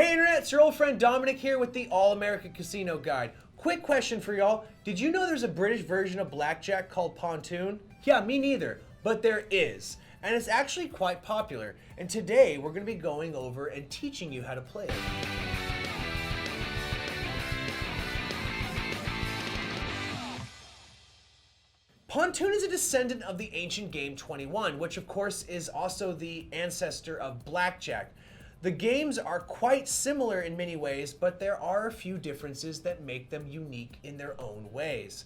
Hey Internet, it's your old friend Dominic here with the All-American Casino Guide. Quick question for y'all. Did you know there's a British version of blackjack called Pontoon? Yeah, me neither, but there is. And it's actually quite popular. And today we're going to be going over and teaching you how to play it. Pontoon is a descendant of the ancient game 21, which of course is also the ancestor of blackjack. The games are quite similar in many ways, but there are a few differences that make them unique in their own ways.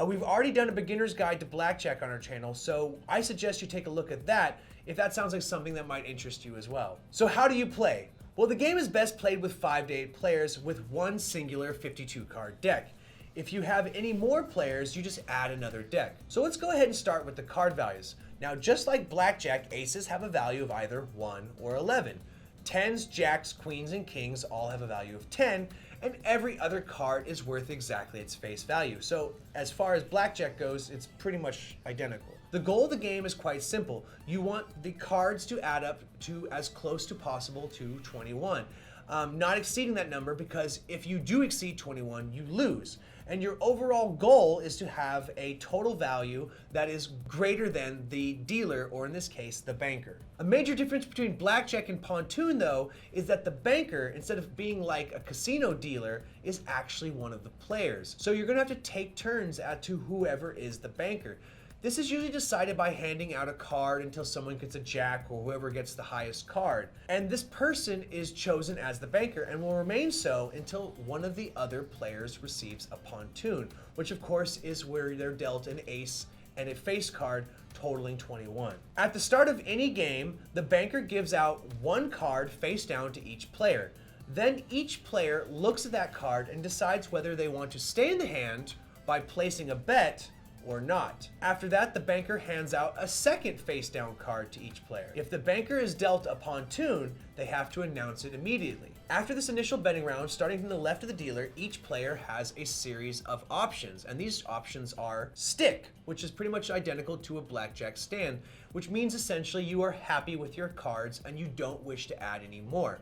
We've already done a beginner's guide to blackjack on our channel, so I suggest you take a look at that if that sounds like something that might interest you as well. So how do you play? Well, the game is best played with 5 to 8 players with one singular 52 card deck. If you have any more players, you just add another deck. So let's go ahead and start with the card values. Now, just like blackjack, aces have a value of either 1 or 11. 10s, jacks, queens, and kings all have a value of 10, and every other card is worth exactly its face value. So as far as blackjack goes, it's pretty much identical. The goal of the game is quite simple. You want the cards to add up to as close to possible to 21. Not exceeding that number, because if you do exceed 21, you lose. And your overall goal is to have a total value that is greater than the dealer, or in this case, the banker. A major difference between blackjack and Pontoon, though, is that the banker, instead of being like a casino dealer, is actually one of the players. So you're gonna have to take turns as to whoever is the banker. This is usually decided by handing out a card until someone gets a jack, or whoever gets the highest card. And this person is chosen as the banker and will remain so until one of the other players receives a Pontoon, which of course is where they're dealt an ace and a face card totaling 21. At the start of any game, the banker gives out one card face down to each player. Then each player looks at that card and decides whether they want to stay in the hand by placing a bet or not. After that, the banker hands out a second face down card to each player. If the banker is dealt a Pontoon, they have to announce it immediately. After this initial betting round, starting from the left of the dealer, each player has a series of options, and these options are stick, which is pretty much identical to a blackjack stand, which means essentially you are happy with your cards and you don't wish to add any more.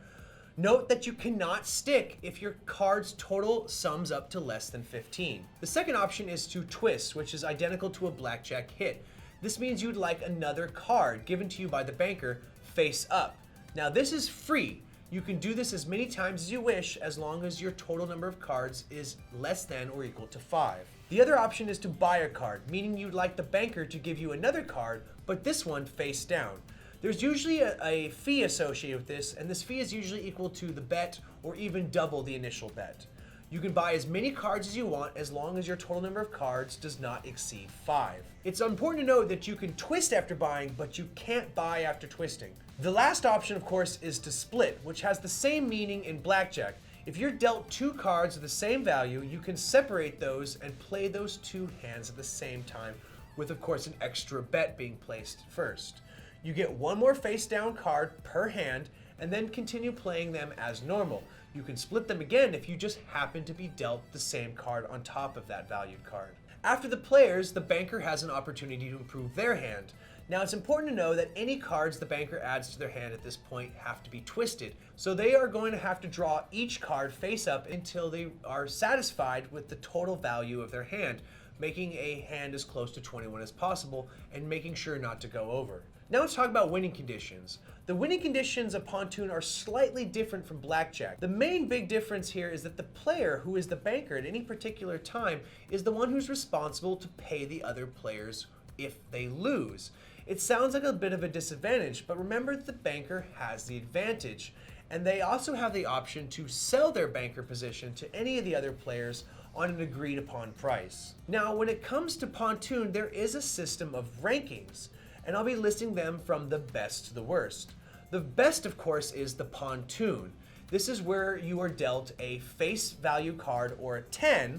Note that you cannot stick if your card's total sums up to less than 15. The second option is to twist, which is identical to a blackjack hit. This means you'd like another card given to you by the banker face up. Now this is free. You can do this as many times as you wish, as long as your total number of cards is less than or equal to 5. The other option is to buy a card, meaning you'd like the banker to give you another card, but this one face down. There's usually a fee associated with this, and this fee is usually equal to the bet or even double the initial bet. You can buy as many cards as you want as long as your total number of cards does not exceed 5. It's important to note that you can twist after buying, but you can't buy after twisting. The last option, of course, is to split, which has the same meaning in blackjack. If you're dealt 2 cards of the same value, you can separate those and play those 2 hands at the same time, with of course an extra bet being placed first. You get one more face down card per hand and then continue playing them as normal. You can split them again if you just happen to be dealt the same card on top of that valued card. After the players, the banker has an opportunity to improve their hand. Now it's important to know that any cards the banker adds to their hand at this point have to be twisted. So they are going to have to draw each card face up until they are satisfied with the total value of their hand, making a hand as close to 21 as possible and making sure not to go over. Now let's talk about winning conditions. The winning conditions of Pontoon are slightly different from blackjack. The main big difference here is that the player, who is the banker at any particular time, is the one who's responsible to pay the other players if they lose. It sounds like a bit of a disadvantage, but remember that the banker has the advantage, and they also have the option to sell their banker position to any of the other players on an agreed upon price. Now, when it comes to Pontoon, there is a system of rankings, and I'll be listing them from the best to the worst. The best, of course, is the Pontoon. This is where you are dealt a face value card or a 10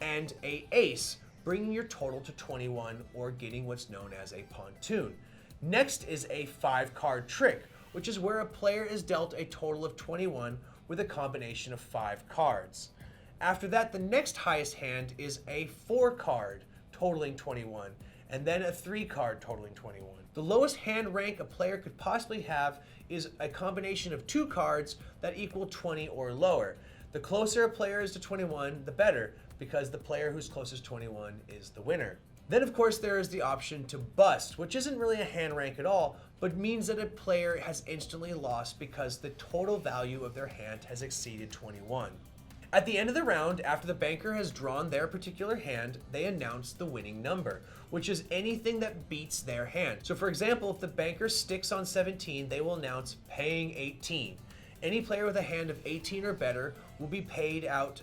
and a ace, bringing your total to 21 or getting what's known as a Pontoon. Next is a 5-card trick, which is where a player is dealt a total of 21 with a combination of 5 cards. After that, the next highest hand is a 4-card totaling 21, and then a 3-card totaling 21. The lowest hand rank a player could possibly have is a combination of 2 cards that equal 20 or lower. The closer a player is to 21, the better, because the player who's closest to 21 is the winner. Then of course there is the option to bust, which isn't really a hand rank at all, but means that a player has instantly lost because the total value of their hand has exceeded 21. At the end of the round, after the banker has drawn their particular hand, they announce the winning number, which is anything that beats their hand. So for example, if the banker sticks on 17, they will announce paying 18. Any player with a hand of 18 or better will be paid out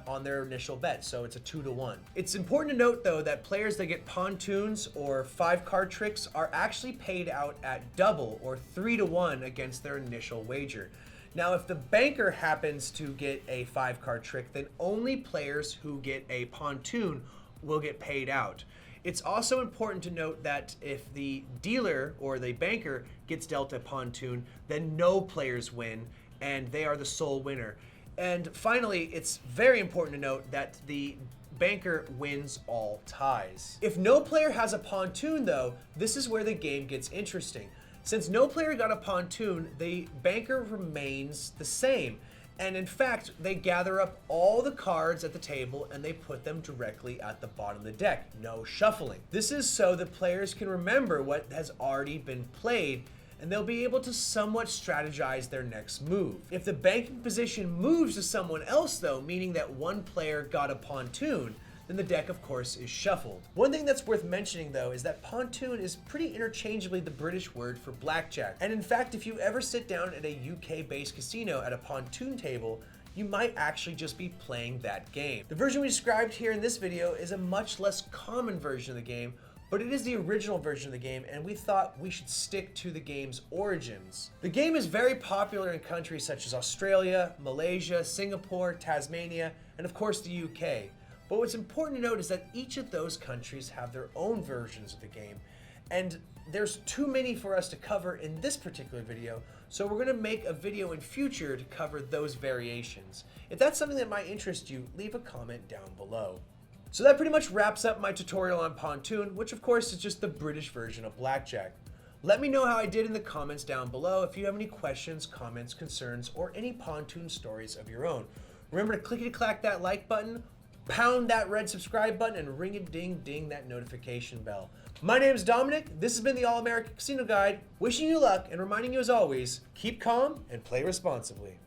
on their initial bet, so it's a 2-to-1. It's important to note though that players that get pontoons or 5-card tricks are actually paid out at double or 3-to-1 against their initial wager. Now, if the banker happens to get a 5-card trick, then only players who get a pontoon will get paid out. It's also important to note that if the dealer or the banker gets dealt a pontoon, then no players win and they are the sole winner. And finally, it's very important to note that the banker wins all ties. If no player has a pontoon though, this is where the game gets interesting. Since no player got a pontoon, the banker remains the same. And in fact, they gather up all the cards at the table and they put them directly at the bottom of the deck. No shuffling. This is so the players can remember what has already been played and they'll be able to somewhat strategize their next move. If the banking position moves to someone else though, meaning that one player got a pontoon, then the deck of course is shuffled. One thing that's worth mentioning though is that pontoon is pretty interchangeably the British word for blackjack. And in fact, if you ever sit down at a UK-based casino at a pontoon table, you might actually just be playing that game. The version we described here in this video is a much less common version of the game, but it is the original version of the game, and we thought we should stick to the game's origins. The game is very popular in countries such as Australia, Malaysia, Singapore, Tasmania, and of course the UK. But what's important to note is that each of those countries have their own versions of the game, and there's too many for us to cover in this particular video, so we're going to make a video in future to cover those variations. If that's something that might interest you, leave a comment down below. So that pretty much wraps up my tutorial on Pontoon, which of course is just the British version of blackjack. Let me know how I did in the comments down below if you have any questions, comments, concerns, or any Pontoon stories of your own. Remember to clickety-clack that like button, pound that red subscribe button, and ring-a-ding-ding that notification bell. My name is Dominic. This has been the All-American Casino Guide. Wishing you luck and reminding you as always, keep calm and play responsibly.